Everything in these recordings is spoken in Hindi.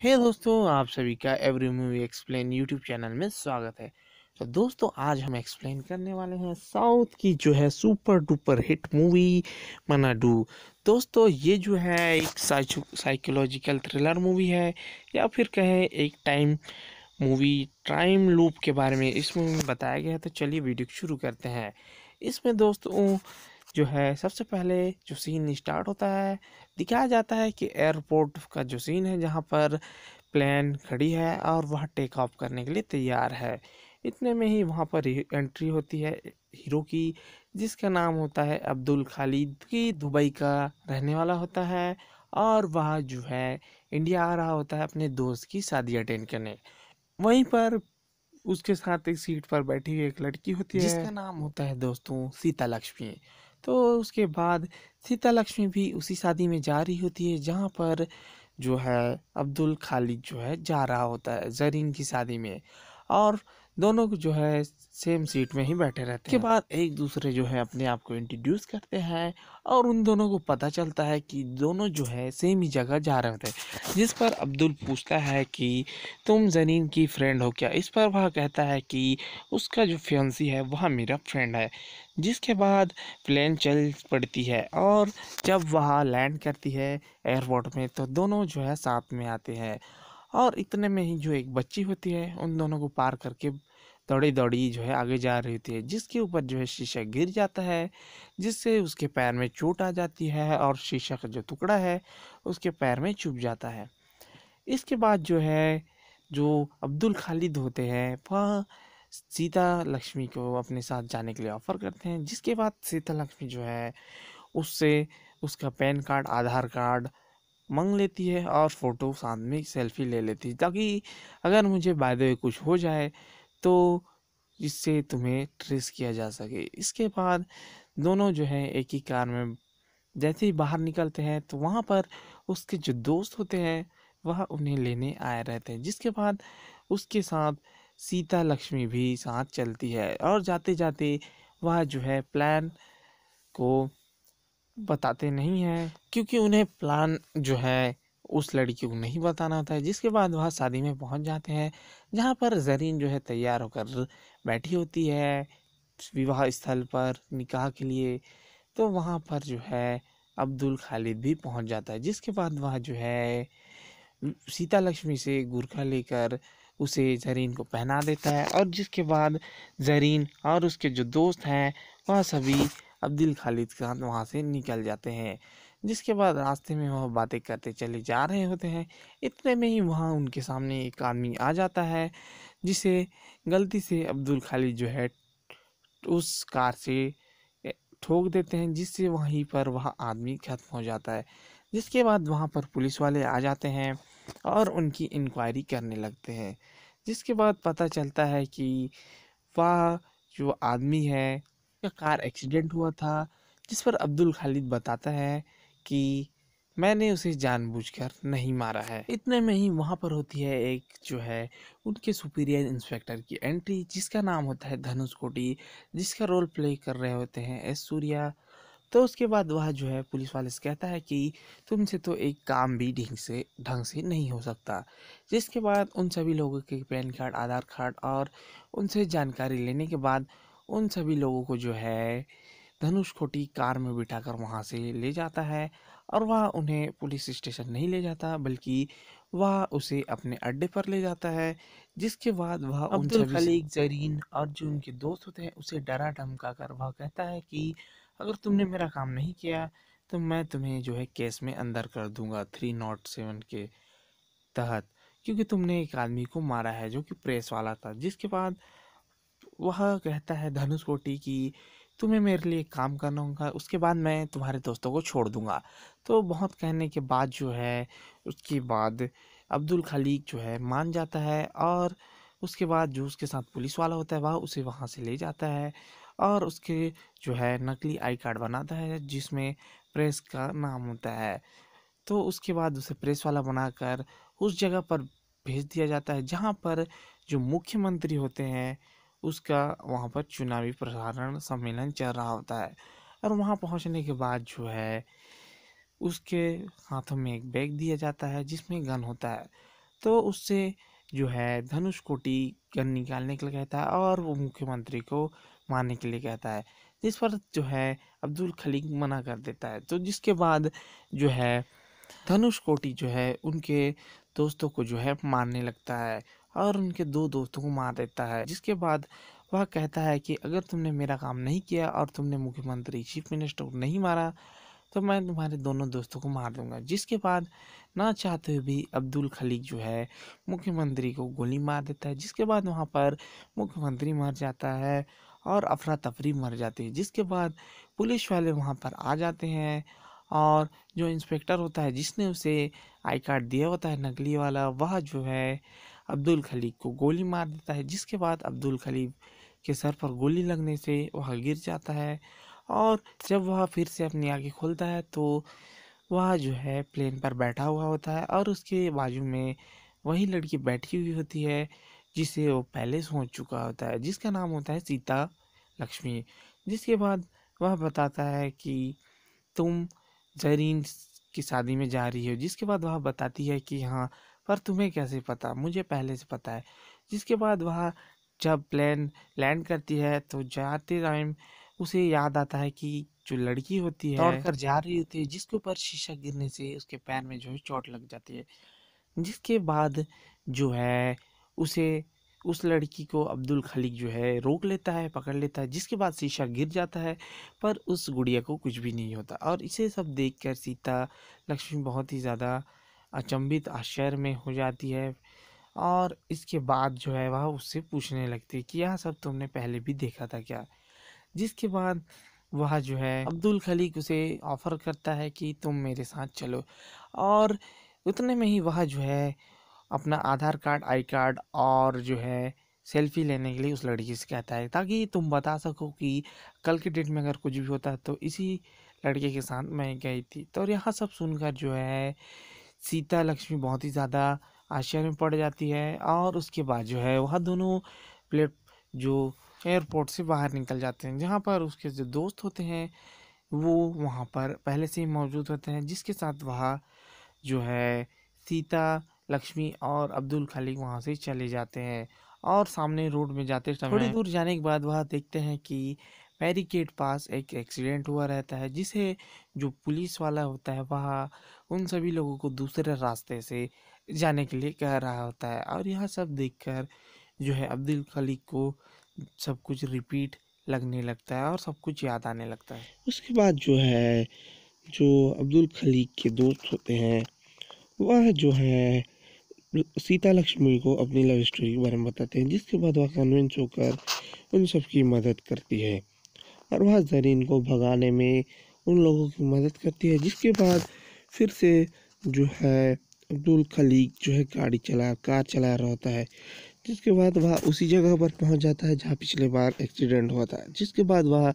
हे दोस्तों, आप सभी का every movie explain YouTube channel में स्वागत है। तो दोस्तों, आज हम एक्सप्लेन करने वाले हैं साउथ की जो है सुपर डुपर हिट मूवी मनाडू। दोस्तों, ये जो है एक साइकोलॉजिकल थ्रिलर मूवी है, या फिर कहें एक टाइम लूप के बारे में इस मूवी में बताया गया है। तो चलिए वीडियो शुरू करते हैं। इसमें दोस्तों जो है सबसे पहले जो सीन स्टार्ट होता है, दिखाया जाता है कि एयरपोर्ट का जो सीन है, जहाँ पर प्लेन खड़ी है और वह टेक ऑफ करने के लिए तैयार है। इतने में ही वहाँ पर एंट्री होती है हीरो की, जिसका नाम होता है अब्दुल खालिद, की दुबई का रहने वाला होता है। और वह जो है इंडिया आ रहा होता है अपने दोस्त की शादी अटेंड करने। वहीं पर उसके साथ एक सीट पर बैठी हुई एक लड़की होती है, जिसका नाम होता है दोस्तों सीता लक्ष्मी। तो उसके बाद सीता लक्ष्मी भी उसी शादी में जा रही होती है, जहाँ पर जो है अब्दुल खालिद जो है जा रहा होता है जरीन की शादी में। और दोनों को जो है सेम सीट में ही बैठे रहते हैं। उसके बाद एक दूसरे जो है अपने आप को इंट्रोड्यूस करते हैं, और उन दोनों को पता चलता है कि दोनों जो है सेम ही जगह जा रहे होते हैं। जिस पर अब्दुल पूछता है कि तुम जरीन की फ्रेंड हो क्या। इस पर वह कहता है कि उसका जो फियांसी है वह मेरा फ्रेंड है। जिसके बाद प्लेन चल पड़ती है, और जब वह लैंड करती है एयरपोर्ट में, तो दोनों जो है साथ में आते हैं। और इतने में ही जो एक बच्ची होती है उन दोनों को पार करके दौड़ी दौड़ी जो है आगे जा रही होती है, जिसके ऊपर जो है शीशा गिर जाता है, जिससे उसके पैर में चोट आ जाती है और शीशा का जो टुकड़ा है उसके पैर में चुभ जाता है। इसके बाद जो है जो अब्दुल खालिद होते हैं वह सीता लक्ष्मी को अपने साथ जाने के लिए ऑफर करते हैं। जिसके बाद सीता लक्ष्मी जो है उससे उसका पैन कार्ड, आधार कार्ड मांग लेती है और फ़ोटो साथ में सेल्फी ले लेती है, ताकि अगर मुझे बाय द वे कुछ हो जाए तो जिससे तुम्हें ट्रेस किया जा सके। इसके बाद दोनों जो है एक ही कार में जैसे ही बाहर निकलते हैं, तो वहाँ पर उसके जो दोस्त होते हैं वह उन्हें लेने आए रहते हैं। जिसके बाद उसके साथ सीता लक्ष्मी भी साथ चलती है, और जाते जाते वह जो है प्लान को बताते नहीं हैं, क्योंकि उन्हें प्लान जो है उस लड़की को नहीं बताना होता है। जिसके बाद वह शादी में पहुंच जाते हैं, जहां पर जरीन जो है तैयार होकर बैठी होती है विवाह स्थल पर निकाह के लिए। तो वहां पर जो है अब्दुल खालिद भी पहुंच जाता है। जिसके बाद वह जो है सीता लक्ष्मी से गुरखा लेकर उसे जरीन को पहना देता है, और जिसके बाद जरीन और उसके जो दोस्त हैं वह सभी अब्दुल खालिद के साथ वहाँ से निकल जाते हैं। जिसके बाद रास्ते में वह बातें करते चले जा रहे होते हैं। इतने में ही वहाँ उनके सामने एक आदमी आ जाता है, जिसे गलती से अब्दुल खालिद जो है उस कार से ठोक देते हैं, जिससे वहीं पर वह आदमी खत्म हो जाता है। जिसके बाद वहाँ पर पुलिस वाले आ जाते हैं और उनकी इंक्वायरी करने लगते हैं। जिसके बाद पता चलता है कि वह जो आदमी है का कार एक्सीडेंट हुआ था, जिस पर अब्दुल खालिद बताता है कि मैंने उसे जानबूझकर नहीं मारा है। इतने में ही वहाँ पर होती है एक जो है उनके सुपीरियर इंस्पेक्टर की एंट्री, जिसका नाम होता है धनुष कोटी, जिसका रोल प्ले कर रहे होते हैं एस सूर्या। तो उसके बाद वह जो है पुलिस वाले से कहता है कि तुमसे तो एक काम भी ढंग से नहीं हो सकता। जिसके बाद उन सभी लोगों के पैन कार्ड, आधार कार्ड और उनसे जानकारी लेने के बाद उन सभी लोगों को जो है धनुषकोटी कार में बिठाकर वहाँ से ले जाता है। और वह उन्हें पुलिस स्टेशन नहीं ले जाता, बल्कि वह उसे अपने अड्डे पर ले जाता है। जिसके बाद वह उन अब्दुल सभी खलीक जरीन और जो उनके दोस्त होते हैं उसे डरा धमका कर वह कहता है कि अगर तुमने मेरा काम नहीं किया तो मैं तुम्हें जो है केस में अंदर कर दूंगा 307 के तहत, क्योंकि तुमने एक आदमी को मारा है जो कि प्रेस वाला था। जिसके बाद वह कहता है धनुष कोटी कि तुम्हें मेरे लिए काम करना होगा, उसके बाद मैं तुम्हारे दोस्तों को छोड़ दूंगा। तो बहुत कहने के बाद जो है उसके बाद अब्दुल खलीक जो है मान जाता है, और उसके बाद जो उसके साथ पुलिस वाला होता है वह उसे वहाँ से ले जाता है, और उसके जो है नकली आई कार्ड बनाता है जिसमें प्रेस का नाम होता है। तो उसके बाद उसे प्रेस वाला बनाकर उस जगह पर भेज दिया जाता है, जहाँ पर जो मुख्यमंत्री होते हैं उसका वहाँ पर चुनावी प्रसारण सम्मेलन चल रहा होता है। और वहाँ पहुँचने के बाद जो है उसके हाथों में एक बैग दिया जाता है जिसमें गन होता है। तो उससे जो है धनुष कोटी गन निकालने के लिए कहता है और वो मुख्यमंत्री को मारने के लिए कहता है, जिस पर जो है अब्दुल खलीक मना कर देता है। तो जिसके बाद जो है धनुष कोटी जो है उनके दोस्तों को जो है मारने लगता है और उनके 2 दोस्तों को मार देता है। जिसके बाद वह कहता है कि अगर तुमने मेरा काम नहीं किया और तुमने मुख्यमंत्री चीफ मिनिस्टर को नहीं मारा तो मैं तुम्हारे दोनों दोस्तों को मार दूंगा। जिसके बाद ना चाहते हुए भी अब्दुल खलीक जो है मुख्यमंत्री को गोली मार देता है। जिसके बाद वहाँ पर मुख्यमंत्री मर जाता है और अफरा तफरी मर जाती है। जिसके बाद पुलिस वाले वहाँ पर आ जाते हैं और जो इंस्पेक्टर होता है जिसने उसे आई कार्ड दिया होता है नकली वाला, वह जो है अब्दुल खलीक को गोली मार देता है। जिसके बाद अब्दुल खलीक के सर पर गोली लगने से वह गिर जाता है और जब वह फिर से अपनी आँखें खोलता है तो वह जो है प्लेन पर बैठा हुआ होता है और उसके बाजू में वही लड़की बैठी हुई होती है जिसे वो पहले सोच चुका होता है, जिसका नाम होता है सीता लक्ष्मी। जिसके बाद वह बताता है कि तुम ज़रीन की शादी में जा रही हो। जिसके बाद वह बताती है कि हाँ, पर तुम्हें कैसे पता? मुझे पहले से पता है। जिसके बाद वह जब प्लेन लैंड करती है तो जाते टाइम उसे याद आता है कि जो लड़की होती है दौड़कर जा रही होती है जिसके ऊपर शीशा गिरने से उसके पैर में जो है चोट लग जाती है। जिसके बाद जो है उसे उस लड़की को अब्दुल खलीक जो है रोक लेता है, पकड़ लेता है। जिसके बाद शीशा गिर जाता है पर उस गुड़िया को कुछ भी नहीं होता और इसे सब देखकर सीता लक्ष्मी बहुत ही ज़्यादा अचंभित आश्चर्य में हो जाती है और इसके बाद जो है वह उससे पूछने लगती है कि यह सब तुमने पहले भी देखा था क्या? जिसके बाद वह जो है अब्दुल खलीक उसे ऑफर करता है कि तुम मेरे साथ चलो और उतने में ही वह जो है अपना आधार कार्ड, आई कार्ड और जो है सेल्फी लेने के लिए उस लड़की से कहता है ताकि तुम बता सको कि कल के डेट में अगर कुछ भी होता है तो इसी लड़के के साथ मैं गई थी। तो यहाँ सब सुनकर जो है सीता लक्ष्मी बहुत ही ज़्यादा आश्चर्य में पड़ जाती है और उसके बाद जो है वह दोनों प्लेट जो एयरपोर्ट से बाहर निकल जाते हैं, जहाँ पर उसके जो दोस्त होते हैं वो वहाँ पर पहले से ही मौजूद होते हैं। जिसके साथ वह जो है सीता लक्ष्मी और अब्दुल खलीक वहाँ से चले जाते हैं और सामने रोड में जाते समय थोड़ी दूर जाने के बाद वह देखते हैं कि बैरिकेड पास एक एक्सीडेंट हुआ रहता है, जिसे जो पुलिस वाला होता है वह उन सभी लोगों को दूसरे रास्ते से जाने के लिए कह रहा होता है। और यह सब देखकर जो है अब्दुल खलीक को सब कुछ रिपीट लगने लगता है और सब कुछ याद आने लगता है। उसके बाद जो है जो अब्दुल खलीक के दोस्त होते हैं वह जो है सीता लक्ष्मी को अपनी लव स्टोरी के बारे में बताते हैं। जिसके बाद वह कन्विंस होकर उन सब की मदद करती है और वह ज़रीन को भगाने में उन लोगों की मदद करती है। जिसके बाद फिर से जो है अब्दुल खलीक जो है कार चला रहा होता है। जिसके बाद वह उसी जगह पर पहुंच जाता है जहां पिछले बार एक्सीडेंट हुआ था। जिसके बाद वह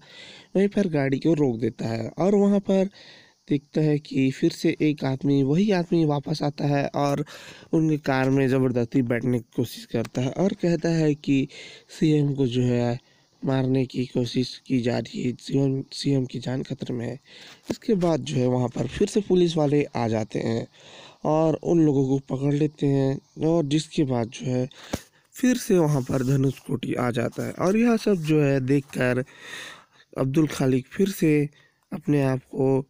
वहीं पर गाड़ी को रोक देता है और वहां पर देखता है कि फिर से वही आदमी वापस आता है और उनकी कार में ज़बरदस्ती बैठने की कोशिश करता है और कहता है कि सीएम को जो है मारने की कोशिश की जा रही है, सीएम की जान खतरे में है। इसके बाद जो है वहाँ पर फिर से पुलिस वाले आ जाते हैं और उन लोगों को पकड़ लेते हैं और जिसके बाद जो है फिर से वहाँ पर धनुष कोटी आ जाता है और यह सब जो है देखकर अब्दुल खालिक फिर से अपने आप को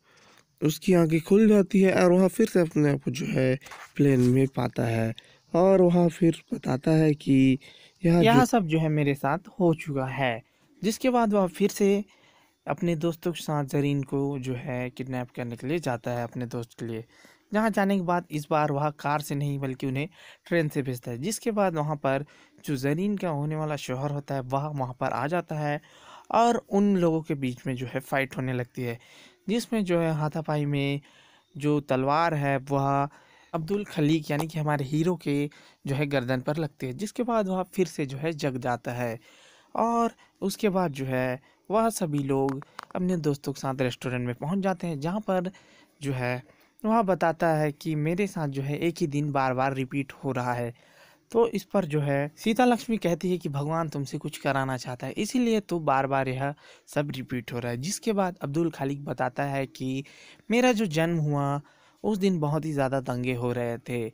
उसकी आंखें खुल जाती है और वह फिर से अपने आप को जो है प्लेन में पाता है और वह फिर बताता है कि यह सब जो है मेरे साथ हो चुका है। जिसके बाद वह फिर से अपने दोस्तों के साथ ज़रीन को जो है किडनैप करने के लिए जाता है अपने दोस्त के लिए, जहाँ जाने के बाद इस बार वह कार से नहीं बल्कि उन्हें ट्रेन से भेजता है। जिसके बाद वहाँ पर जो ज़रीन का होने वाला शौहर होता है वह वहाँ पर आ जाता है और उन लोगों के बीच में जो है फाइट होने लगती है, जिसमें जो है हाथापाई में जो तलवार है वह अब्दुल खलीक यानी कि हमारे हीरो के जो है गर्दन पर लगती है। जिसके बाद वह फिर से जो है जग जाता है और उसके बाद जो है वह सभी लोग अपने दोस्तों के साथ रेस्टोरेंट में पहुंच जाते हैं, जहां पर जो है वह बताता है कि मेरे साथ जो है एक ही दिन बार बार रिपीट हो रहा है। तो इस पर जो है सीता लक्ष्मी कहती है कि भगवान तुमसे कुछ कराना चाहता है, इसीलिए तो बार बार यह सब रिपीट हो रहा है। जिसके बाद अब्दुल खालिक बताता है कि मेरा जो जन्म हुआ उस दिन बहुत ही ज़्यादा दंगे हो रहे थे,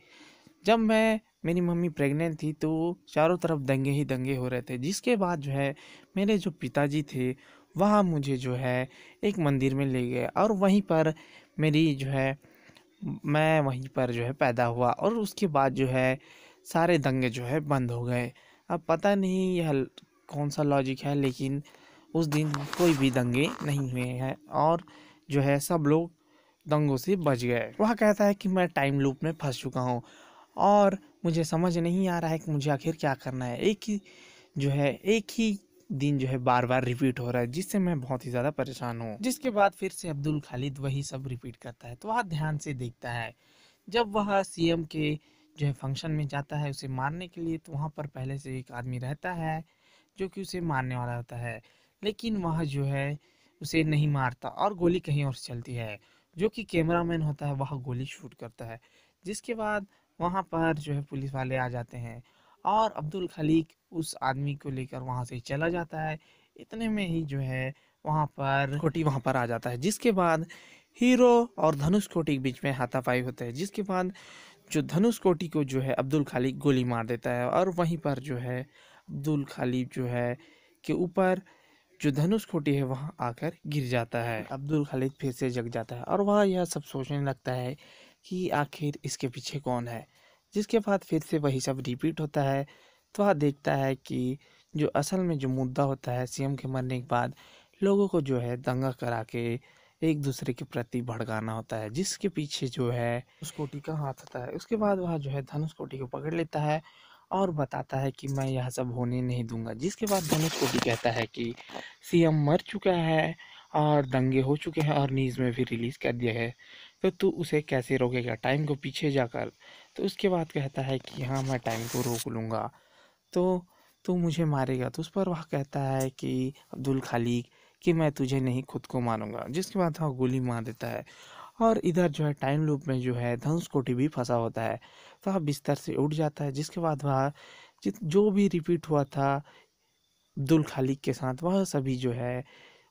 जब मेरी मम्मी प्रेग्नेंट थी तो चारों तरफ दंगे ही दंगे हो रहे थे, जिसके बाद जो है मेरे जो पिताजी थे वह मुझे जो है एक मंदिर में ले गए और वहीं पर मेरी जो है मैं वहीं पर जो है पैदा हुआ और उसके बाद जो है सारे दंगे जो है बंद हो गए। अब पता नहीं यह कौन सा लॉजिक है, लेकिन उस दिन कोई भी दंगे नहीं हुए हैं और जो है सब लोग दंगों से बच गए। वह कहता है कि मैं टाइम लूप में फंस चुका हूँ और मुझे समझ नहीं आ रहा है कि मुझे आखिर क्या करना है। एक ही दिन जो है बार बार रिपीट हो रहा है, जिससे मैं बहुत ही ज़्यादा परेशान हूँ। जिसके बाद फिर से अब्दुल खालिद वही सब रिपीट करता है, तो वह ध्यान से देखता है। जब वह सीएम के जो है फंक्शन में जाता है उसे मारने के लिए, तो वहाँ पर पहले से एक आदमी रहता है जो कि उसे मारने वाला होता है, लेकिन वह जो है उसे नहीं मारता और गोली कहीं और से चलती है। जो कि कैमरामैन होता है वह गोली शूट करता है, जिसके बाद वहाँ पर जो है पुलिस वाले आ जाते हैं और अब्दुल खलीक उस आदमी को लेकर वहाँ से चला जाता है। इतने में ही जो है वहाँ पर आ जाता है, जिसके बाद हीरो और धनुष कोटी के बीच में हाथापाई होता है, जिसके बाद जो धनुष कोटी को जो है अब्दुल खालिक गोली मार देता है और वहीं पर जो है अब्दुल खालिक जो है के ऊपर जो धनुष कोटी है वहाँ आकर गिर जाता है। अब्दुल खालिद फिर से जग जाता है और वह यह सब सोचने लगता है कि आखिर इसके पीछे कौन है। जिसके बाद फिर से वही सब रिपीट होता है, तो वह देखता है कि जो असल में जो मुद्दा होता है सीएम के मरने के बाद लोगों को जो है दंगा करा के एक दूसरे के प्रति भड़काना होता है, जिसके पीछे जो है धनुष कोटी का हाथ होता है। उसके बाद वह जो है धनुष कोटी को पकड़ लेता है और बताता है कि मैं यह सब होने नहीं दूंगा। जिसके बाद धनुष कोटी कहता है कि सीएम मर चुका है और दंगे हो चुके हैं और न्यूज़ में भी रिलीज़ कर दिया है, तो तू उसे कैसे रोकेगा टाइम को पीछे जाकर। तो उसके बाद कहता है कि हाँ मैं टाइम को रोक लूँगा, तो तू मुझे मारेगा। तो उस पर वह कहता है कि अब्दुल खालिक कि मैं तुझे नहीं खुद को मारूंगा। जिसके बाद वह गोली मार देता है और इधर जो है टाइम लूप में जो है धनुष कोटी भी फंसा होता है, तो वह बिस्तर से उठ जाता है। जिसके बाद वह जो भी रिपीट हुआ था अब्दुल खालिक के साथ वह सभी जो है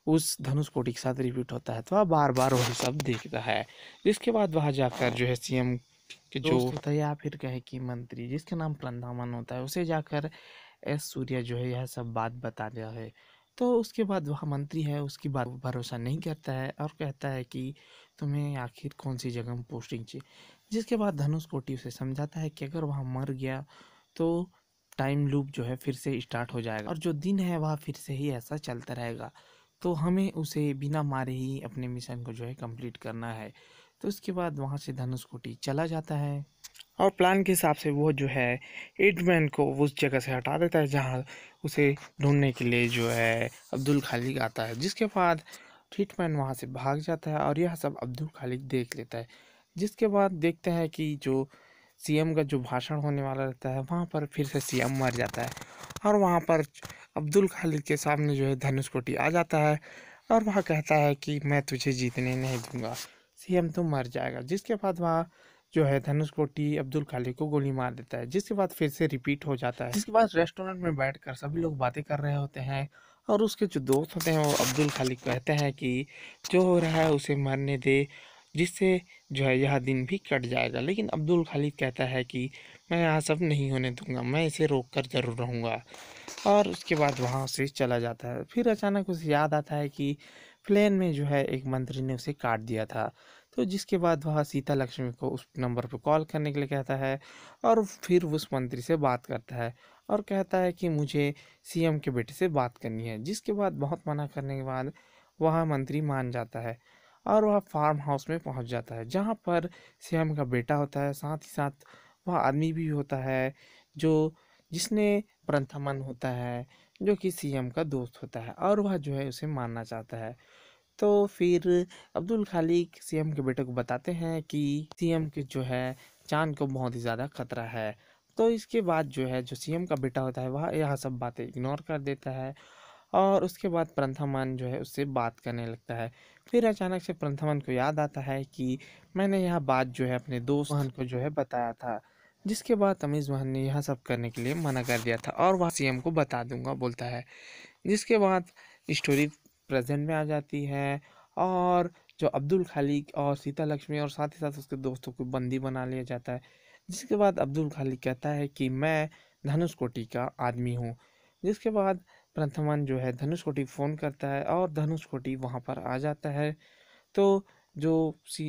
उस धनुष कोटी के साथ रिपीट होता है, तो वह बार बार वही सब देखता है। जिसके बाद वह जाकर जो है सीएम के जो होता है या फिर कहे कि मंत्री जिसका नाम प्रंधामन होता है उसे जाकर एस सूर्या जो है यह सब बात बता दिया है। तो उसके बाद वह मंत्री है उसकी बात पर भरोसा नहीं करता है और कहता है कि तुम्हें आखिर कौन सी जगह में पोस्टिंग चाहिए। जिसके बाद धनुष कोटी उसे समझाता है कि अगर वह मर गया तो टाइम लूप जो है फिर से स्टार्ट हो जाएगा और जो दिन है वह फिर से ही ऐसा चलता रहेगा, तो हमें उसे बिना मारे ही अपने मिशन को जो है कंप्लीट करना है। तो उसके बाद वहाँ से धनुष कोटी चला जाता है और प्लान के हिसाब से वो जो है एडमैन को उस जगह से हटा देता है जहाँ उसे ढूंढने के लिए जो है अब्दुल खालिक आता है। जिसके बाद ट्रीटमैन वहाँ से भाग जाता है और यह सब अब्दुल खालिक देख लेता है। जिसके बाद देखते हैं कि जो सीएम का जो भाषण होने वाला रहता है वहाँ पर फिर से सीएम मर जाता है और वहाँ पर अब्दुल खालिक के सामने जो है धनुष कोटी आ जाता है और वह कहता है कि मैं तुझे जीतने नहीं दूंगा, सीएम तो मर जाएगा। जिसके बाद वह जो है धनुष कोटी अब्दुल खालिक को गोली मार देता है। जिसके बाद फिर से रिपीट हो जाता है। जिसके बाद रेस्टोरेंट में बैठकर सभी लोग बातें कर रहे होते हैं और उसके जो दोस्त होते हैं वो अब्दुल खालिक कहते हैं कि जो हो रहा है उसे मरने दे, जिससे जो है यह दिन भी कट जाएगा। लेकिन अब्दुल खालिद कहता है कि मैं यहाँ सब नहीं होने दूंगा, मैं इसे रोक कर ज़रूर रहूँगा और उसके बाद वहाँ से चला जाता है। फिर अचानक उसे याद आता है कि प्लेन में जो है एक मंत्री ने उसे काट दिया था, तो जिसके बाद वह सीता लक्ष्मी को उस नंबर पर कॉल करने के लिए कहता है और फिर उस मंत्री से बात करता है और कहता है कि मुझे सीएम के बेटे से बात करनी है। जिसके बाद बहुत मना करने के बाद वह मंत्री मान जाता है और वह फार्म हाउस में पहुंच जाता है जहां पर श्याम का बेटा होता है, साथ ही साथ वह आदमी भी होता है जो जिसने प्रंथमन होता है जो कि सीएम का दोस्त होता है और वह जो है उसे मारना चाहता है। तो फिर अब्दुल खालिक सीएम के बेटे को बताते हैं कि सीएम के जो है जान को बहुत ही ज़्यादा खतरा है। तो इसके बाद जो है जो सीएम का बेटा होता है वह यह सब बातें इग्नोर कर देता है और उसके बाद प्रंथमन जो है उससे बात करने लगता है। फिर अचानक से प्रंथमन को याद आता है कि मैंने यह बात जो है अपने दोस्त महन को जो है बताया था। जिसके बाद तमीज़ महन ने यह सब करने के लिए मना कर दिया था और वह सीएम को बता दूंगा बोलता है। जिसके बाद स्टोरी प्रेजेंट में आ जाती है और जो अब्दुल खालिक और सीता लक्ष्मी और साथ ही साथ उसके दोस्तों को बंदी बना लिया जाता है। जिसके बाद अब्दुल खालिक कहता है कि मैं धनुषकोटी का आदमी हूँ। जिसके बाद प्रथमन जो है धनुषकोटी फ़ोन करता है और धनुषकोटी वहाँ पर आ जाता है। तो जो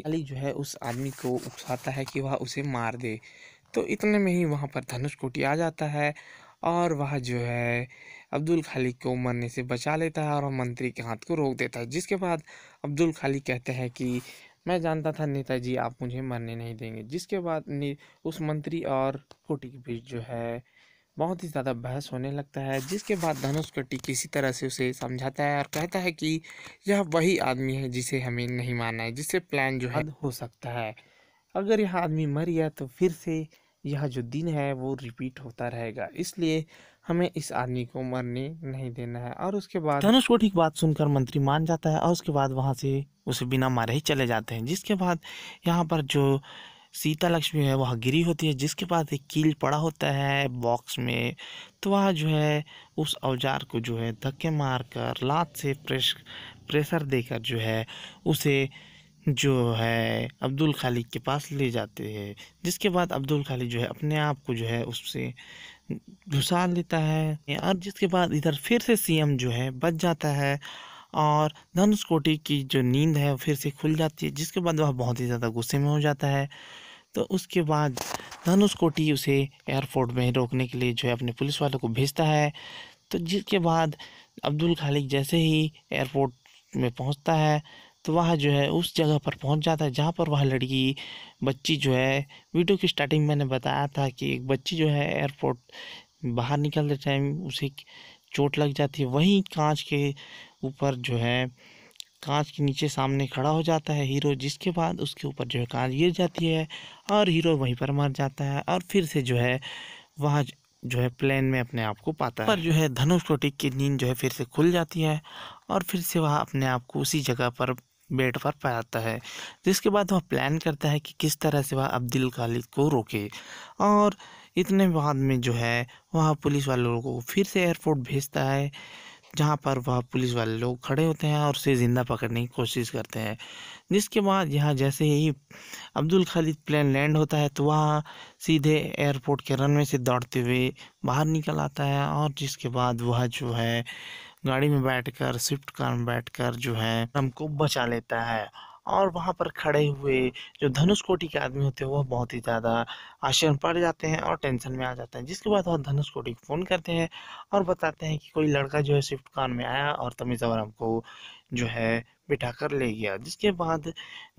अली जो है उस आदमी को उकसाता है कि वह उसे मार दे। तो इतने में ही वहाँ पर धनुषकोटी आ जाता है और वह जो है अब्दुल खालिक को मरने से बचा लेता है और मंत्री के हाथ को रोक देता है। जिसके बाद अब्दुल खालिक कहते हैं कि मैं जानता था नेताजी आप मुझे मरने नहीं देंगे। जिसके बाद उस मंत्री और कोटी के बीच जो है बहुत ही ज़्यादा बहस होने लगता है। जिसके बाद धनुषकोटी किसी तरह से उसे समझाता है और कहता है कि यह वही आदमी है जिसे हमें नहीं मारना है, जिससे प्लान जो है हो सकता है। अगर यह आदमी मर गया तो फिर से यह जो दिन है वो रिपीट होता रहेगा, इसलिए हमें इस आदमी को मरने नहीं देना है। और उसके बाद धनुषकोटी की बात सुनकर मंत्री मान जाता है और उसके बाद वहाँ से उसे बिना मारे ही चले जाते हैं। जिसके बाद यहाँ पर जो सीता लक्ष्मी है वह गिरी होती है, जिसके बाद एक कील पड़ा होता है बॉक्स में। तो वह जो है उस औजार को जो है धक्के मारकर लात से प्रेशर देकर जो है उसे जो है अब्दुल खालिक के पास ले जाते हैं। जिसके बाद अब्दुल खालिक जो है अपने आप को जो है उससे घुसा लेता है और जिसके बाद इधर फिर से सीएम जो है बच जाता है और धनुषकोटी की जो नींद है वो फिर से खुल जाती है। जिसके बाद वह बहुत ही ज़्यादा गुस्से में हो जाता है। तो उसके बाद धनुषकोटी उसे एयरपोर्ट में रोकने के लिए जो है अपने पुलिस वालों को भेजता है। तो जिसके बाद अब्दुल खालिक जैसे ही एयरपोर्ट में पहुंचता है तो वह जो है उस जगह पर पहुंच जाता है जहां पर वह लड़की बच्ची जो है, वीडियो की स्टार्टिंग मैंने बताया था कि एक बच्ची जो है एयरपोर्ट बाहर निकलते टाइम उसे चोट लग जाती है। वहीं कांच के ऊपर जो है कांच के नीचे सामने खड़ा हो जाता है हीरो। जिसके बाद उसके ऊपर जो है कांच गिर जाती है और हीरो वहीं पर मर जाता है और फिर से जो है वह जो है प्लेन में अपने आप को पाता है। पर जो है धनुषकोटी की नींद जो है फिर से खुल जाती है और फिर से वह अपने आप को उसी जगह पर बेड पर पाता है। जिसके बाद वह प्लान करता है कि किस तरह से वह अब्दुल खालिक को रोके और इतने बाद में जो है वह पुलिस वाले लोगों को फिर से एयरपोर्ट भेजता है जहाँ पर वह पुलिस वाले लोग खड़े होते हैं और उसे ज़िंदा पकड़ने की कोशिश करते हैं। जिसके बाद यहाँ जैसे ही अब्दुल खालिद प्लेन लैंड होता है तो वह सीधे एयरपोर्ट के रनवे से दौड़ते हुए बाहर निकल आता है और जिसके बाद वह जो है गाड़ी में बैठकर स्विफ्ट कार में बैठकर जो है हमको बचा लेता है। और वहाँ पर खड़े हुए जो धनुषकोटी के आदमी होते हैं वह बहुत ही ज़्यादा आश्चर्य पड़ जाते हैं और टेंशन में आ जाते हैं। जिसके बाद वह धनुषकोटी को फ़ोन करते हैं और बताते हैं कि कोई लड़का जो है स्विफ्ट कार में आया और तमीज़ और हमको जो है बिठा कर ले गया। जिसके बाद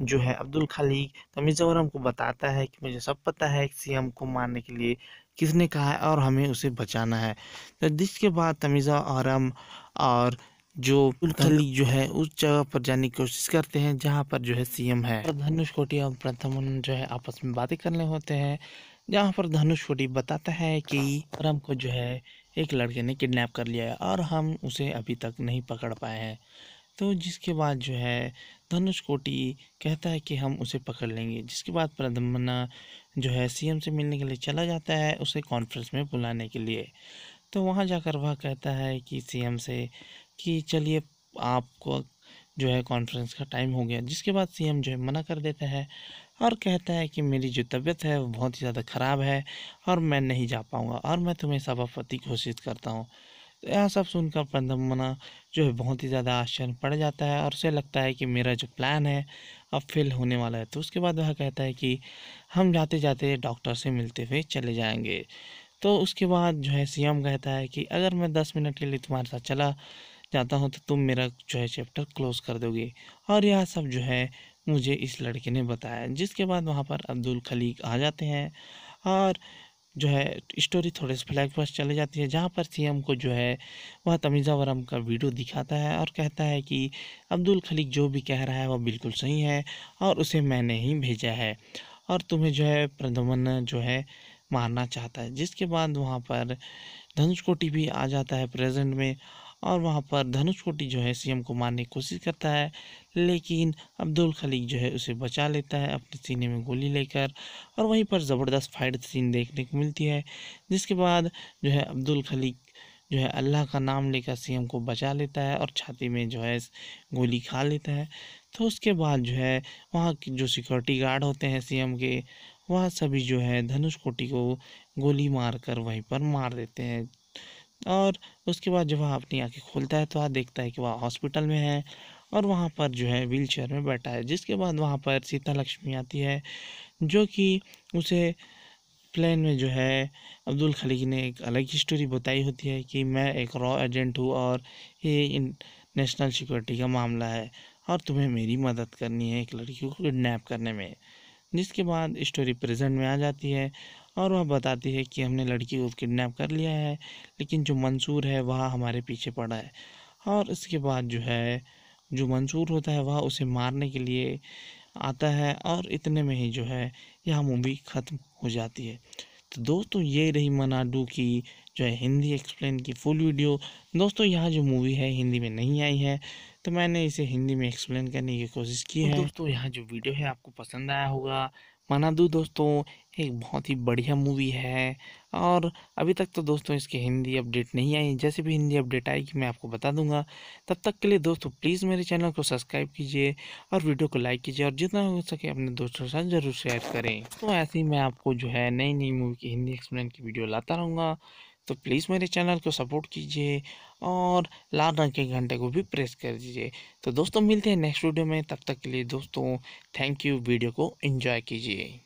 जो है अब्दुल खालिक तमीज़ और हमको बताता है कि मुझे सब पता है कि सीएम को मारने के लिए किसने कहा है और हमें उसे बचाना है। तो जिसके बाद तमीज़ा औरम और जो अब्दुल खालिक जो है उस जगह पर जाने की कोशिश करते हैं जहाँ पर जो है सीएम है और धनुषकोटी और प्रथमन जो है आपस में बातें करने होते हैं। जहाँ पर धनुषकोटी बताता है कि औरम को जो है एक लड़के ने किडनैप कर लिया है और हम उसे अभी तक नहीं पकड़ पाए हैं। तो जिसके बाद जो है धनुषकोटी कहता है कि हम उसे पकड़ लेंगे। जिसके बाद प्रद्युम्न जो है सीएम से मिलने के लिए चला जाता है उसे कॉन्फ्रेंस में बुलाने के लिए। तो वहाँ जाकर वह कहता है कि सीएम से कि चलिए आपको जो है कॉन्फ्रेंस का टाइम हो गया। जिसके बाद सीएम जो है मना कर देता है और कहता है कि मेरी जो तबीयत है वो बहुत ही ज़्यादा ख़राब है और मैं नहीं जा पाऊँगा और मैं तुम्हें सभापति घोषित करता हूँ। तो यह सब सुनकर प्रद्युम्न जो है बहुत ही ज़्यादा आश्चर्य पड़ जाता है और उसे लगता है कि मेरा जो प्लान है अब फेल होने वाला है। तो उसके बाद वह कहता है कि हम जाते जाते डॉक्टर से मिलते हुए चले जाएंगे। तो उसके बाद जो है सीएम कहता है कि अगर मैं 10 मिनट के लिए तुम्हारे साथ चला जाता हूँ तो तुम मेरा जो है चैप्टर क्लोज कर दोगे। और यह सब जो है मुझे इस लड़के ने बताया। जिसके बाद वहाँ पर अब्दुल खालिक आ जाते हैं और जो है स्टोरी थोड़े से फ्लैग पर चले जाती है जहाँ पर सीएम को जो है वह तमीज़ा वरम का वीडियो दिखाता है और कहता है कि अब्दुल खालिक जो भी कह रहा है वह बिल्कुल सही है और उसे मैंने ही भेजा है और तुम्हें जो है प्रद्युम्न जो है मारना चाहता है। जिसके बाद वहाँ पर धनुषकोटी भी आ जाता है प्रेजेंट में और वहाँ पर धनुषकोटी जो है सीएम को मारने की कोशिश करता है लेकिन अब्दुल खालिक जो है उसे बचा लेता है अपने सीने में गोली लेकर और वहीं पर ज़बरदस्त फाइट सीन देखने को मिलती है। जिसके बाद जो है अब्दुल खालिक जो है अल्लाह का नाम लेकर सीएम को बचा लेता है और छाती में जो है गोली खा लेता है। तो उसके बाद जो है वहाँ के जो सिक्योरिटी गार्ड होते हैं सीएम के वह सभी जो है धनुषकोटि को गोली मारकर वहीं पर मार देते हैं। और उसके बाद जब वह अपनी आंखें खोलता है तो वह देखता है कि वह हॉस्पिटल में है और वहाँ पर जो है व्हील चेयर में बैठा है। जिसके बाद वहाँ पर सीता लक्ष्मी आती है, जो कि उसे प्लेन में जो है अब्दुल खलीक ने एक अलग ही स्टोरी बताई होती है कि मैं एक रॉ एजेंट हूँ और ये नेशनल सिक्योरिटी का मामला है और तुम्हें मेरी मदद करनी है एक लड़की को किडनैप करने में। जिसके बाद स्टोरी प्रेजेंट में आ जाती है और वह बताती है कि हमने लड़की को किडनैप कर लिया है, लेकिन जो मंसूर है वह हमारे पीछे पड़ा है। और इसके बाद जो है जो मंसूर होता है वह उसे मारने के लिए आता है और इतने में ही जो है यह मूवी ख़त्म हो जाती है। तो दोस्तों ये रही मनाडू की जो है हिंदी एक्सप्लेन की फुल वीडियो। दोस्तों यहाँ जो मूवी है हिंदी में नहीं आई है, तो मैंने इसे हिंदी में एक्सप्लेन करने की कोशिश की है। दोस्तों यहाँ जो वीडियो है आपको पसंद आया होगा। मनाडू दोस्तों एक बहुत ही बढ़िया मूवी है और अभी तक तो दोस्तों इसकी हिंदी अपडेट नहीं आई। जैसे भी हिंदी अपडेट आएगी मैं आपको बता दूंगा। तब तक के लिए दोस्तों प्लीज़ मेरे चैनल को सब्सक्राइब कीजिए और वीडियो को लाइक कीजिए और जितना हो सके अपने दोस्तों के साथ ज़रूर शेयर करें। तो ऐसे ही मैं आपको जो है नई नई मूवी की हिंदी एक्सप्लेन की वीडियो लाता रहूँगा। तो प्लीज़ मेरे चैनल को सपोर्ट कीजिए और लाल रंग के घंटे को भी प्रेस कर दीजिए। तो दोस्तों मिलते हैं नेक्स्ट वीडियो में, तब तक के लिए दोस्तों थैंक यू। वीडियो को एंजॉय कीजिए।